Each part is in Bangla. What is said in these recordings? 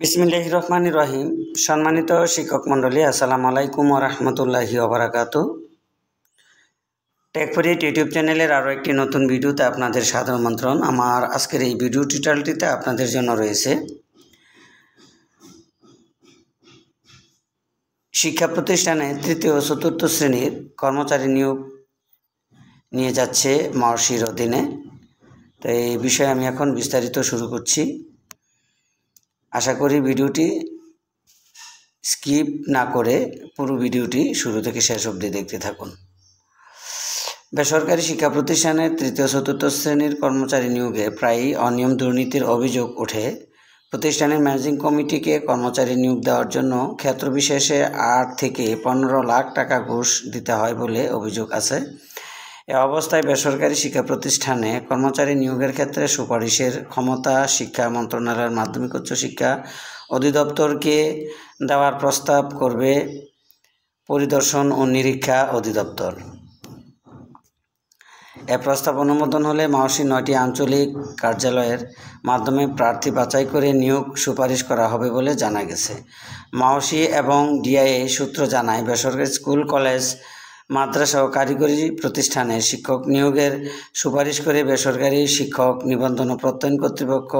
বিসমিল্লাহির রহমানির রহিম। সম্মানিত শিক্ষক মণ্ডলী, আসসালামু আলাইকুম ওয়া রাহমাতুল্লাহি ওয়া বারাকাতুহু। টেকফরিট ইউটিউব চ্যানেলের আরও একটি নতুন ভিডিওতে আপনাদের সাদর আমন্ত্রণ। আমার আজকের এই ভিডিও টিউটোরিয়ালটিতে আপনাদের জন্য রয়েছে শিক্ষা প্রতিষ্ঠানে তৃতীয় ও চতুর্থ শ্রেণীর কর্মচারী নিয়োগ নিয়ে যাচ্ছে মাওসির অধীনে। তো এই বিষয়ে আমি এখন বিস্তারিত শুরু করছি। আশা করি ভিডিওটি স্কিপ না করে পুরো ভিডিওটি শুরু থেকে শেষ অবধি দেখতে থাকুন। বেসরকারি শিক্ষা প্রতিষ্ঠানের তৃতীয় চতুর্থ শ্রেণীর কর্মচারী নিয়োগে প্রায়ই অনিয়ম দুর্নীতির অভিযোগ ওঠে। প্রতিষ্ঠানের ম্যানেজিং কমিটিকে কর্মচারী নিয়োগ দেওয়ার জন্য ক্ষেত্রবিশেষে 8 থেকে 15 লাখ টাকা ঘুষ দিতে হয় বলে অভিযোগ আছে। এ অবস্থায় বেসরকারি শিক্ষা প্রতিষ্ঠানে কর্মচারী নিয়োগের ক্ষেত্রে সুপারিশের ক্ষমতা শিক্ষা মন্ত্রণালয়ের মাধ্যমিক উচ্চ শিক্ষা অধিদপ্তরকে দেওয়ার প্রস্তাব করবে পরিদর্শন ও নিরীক্ষা অধিদপ্তর। এ প্রস্তাব অনুমোদন হলে মাওসির 9টি আঞ্চলিক কার্যালয়ের মাধ্যমে প্রার্থী বাছাই করে নিয়োগ সুপারিশ করা হবে বলে জানা গেছে। মাওসি এবং ডিআইএ সূত্র জানায়, বেসরকারি স্কুল, কলেজ, মাদ্রাসা ও কারিগরি প্রতিষ্ঠানে শিক্ষক নিয়োগের সুপারিশ করে বেসরকারি শিক্ষক নিবন্ধন ও প্রত্যয়ন কর্তৃপক্ষ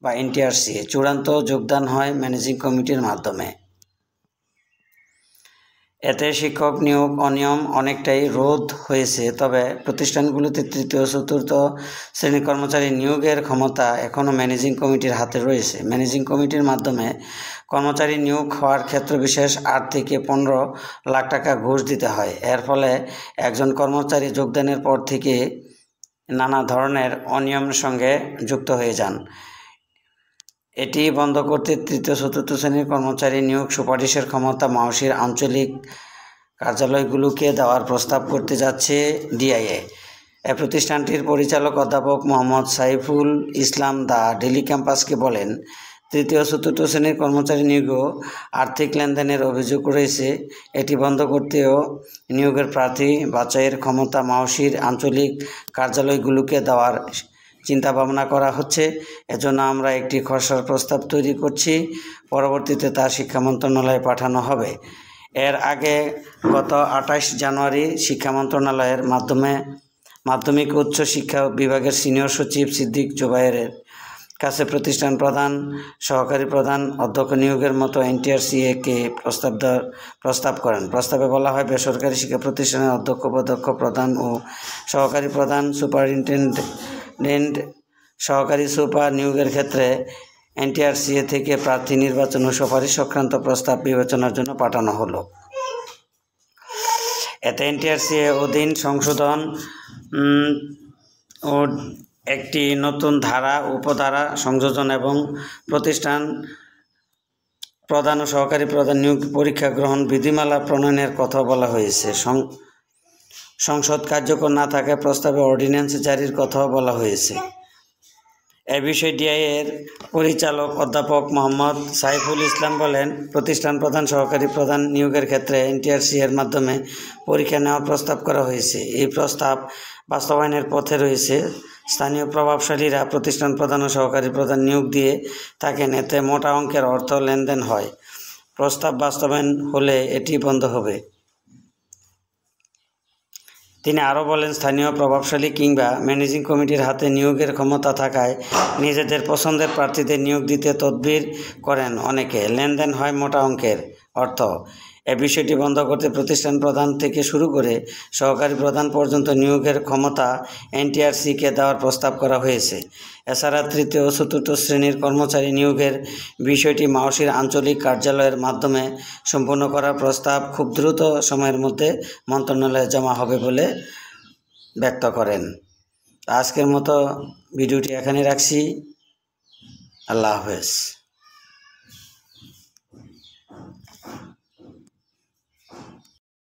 বা এনটিআরসি চূড়ান্ত যোগদান হয় ম্যানেজিং কমিটির মাধ্যমে। এতে শিক্ষক নিয়োগ অনিয়ম অনেকটাই রোধ হয়েছে। তবে প্রতিষ্ঠানগুলোতে তৃতীয় চতুর্থ শ্রেণীর কর্মচারী নিয়োগের ক্ষমতা এখনও ম্যানেজিং কমিটির হাতে রয়েছে। ম্যানেজিং কমিটির মাধ্যমে কর্মচারী নিয়োগ হওয়ার ক্ষেত্র বিশেষ 8 থেকে 15 লাখ টাকা ঘুষ দিতে হয়। এর ফলে একজন কর্মচারী যোগদানের পর থেকে নানা ধরনের অনিয়মের সঙ্গে যুক্ত হয়ে যান। এটি বন্ধ করতে তৃতীয় চতুর্থ শ্রেণীর কর্মচারী নিয়োগ সুপারিশের ক্ষমতা মাওসির আঞ্চলিক কার্যালয়গুলোকে দেওয়ার প্রস্তাব করতে যাচ্ছে ডিআইএ। এই প্রতিষ্ঠানটির পরিচালক অধ্যাপক মোহাম্মদ সাইফুল ইসলাম দা ডেইলি ক্যাম্পাসকে বলেন, তৃতীয় চতুর্থ শ্রেণীর কর্মচারী নিয়োগেও আর্থিক লেনদেনের অভিযোগ রয়েছে। এটি বন্ধ করতেও নিয়োগের প্রার্থী বাছাইয়ের ক্ষমতা মাওসির আঞ্চলিক কার্যালয়গুলোকে দেওয়ার চিন্তাভাবনা করা হচ্ছে। এজন্য আমরা একটি খসড়া প্রস্তাব তৈরি করছি। পরবর্তীতে তা শিক্ষা মন্ত্রণালয়ে পাঠানো হবে। এর আগে গত 28 জানুয়ারি শিক্ষা মন্ত্রণালয়ের মাধ্যমিক উচ্চ শিক্ষা বিভাগের সিনিয়র সচিব সিদ্দিক জোবায়েরের কাছে প্রতিষ্ঠান প্রধান, সহকারী প্রধান, অধ্যক্ষ নিয়োগের মতো এনটিআরসি-কে প্রস্তাব করেন। প্রস্তাবে বলা হয়, বেসরকারি শিক্ষা প্রতিষ্ঠানের অধ্যক্ষ, উপাধ্যক্ষ, প্রধান ও সহকারী প্রধান, সুপারিনটেন্ডেন্ট, সহকারী সুপার নিয়োগের ক্ষেত্রে এনটিআরসি থেকে প্রার্থী নির্বাচন ও সুপারিশ সংক্রান্ত প্রস্তাব বিবেচনার জন্য পাঠানো হলো। এতে এনটিআরসি অধীন সংশোধন ও একটি নতুন ধারা, উপধারা সংযোজন এবং প্রতিষ্ঠান প্রধান ও সহকারী প্রধান নিয়োগ পরীক্ষা গ্রহণ বিধিমালা প্রণয়নের কথা বলা হয়েছে। সংসদ কার্যকর না থাকায় প্রস্তাবে অর্ডিন্যান্স জারির কথাও বলা হয়েছে। এ বিষয়ে ডিআইএর পরিচালক অধ্যাপক মোহাম্মদ সাইফুল ইসলাম বলেন, প্রতিষ্ঠান প্রধান, সহকারী প্রধান নিয়োগের ক্ষেত্রে এনটিআরসি এর মাধ্যমে পরীক্ষা নেওয়ার প্রস্তাব করা হয়েছে। এই প্রস্তাব বাস্তবায়নের পথে রয়েছে। স্থানীয় প্রভাবশালীরা প্রতিষ্ঠান প্রধান ও সহকারী প্রধান নিয়োগ দিয়ে থাকেন। এতে মোটা অঙ্কের অর্থ লেনদেন হয়। প্রস্তাব বাস্তবায়ন হলে এটি বন্ধ হবে। তিনি আরও বলেন, স্থানীয় প্রভাবশালী কিংবা ম্যানেজিং কমিটির হাতে নিয়োগের ক্ষমতা থাকায় নিজেদের পছন্দের প্রার্থীদের নিয়োগ দিতে তদবির করেন অনেকে। লেনদেন হয় মোটা অঙ্কের অর্থ। এ বিষয়টি বন্ধ করতে প্রতিষ্ঠান প্রধান থেকে শুরু করে সহকারী প্রধান পর্যন্ত নিয়োগের ক্ষমতা এনটিআরসিকে দেওয়ার প্রস্তাব করা হয়েছে। এছাড়া তৃতীয় ও চতুর্থ শ্রেণীর কর্মচারী নিয়োগের বিষয়টি মাওসির আঞ্চলিক কার্যালয়ের মাধ্যমে সম্পূর্ণ করার প্রস্তাব খুব দ্রুত সময়ের মধ্যে মন্ত্রণালয়ে জমা হবে বলে ব্যক্ত করেন। আজকের মতো ভিডিওটি এখানে রাখছি। আল্লাহ হাফেজ।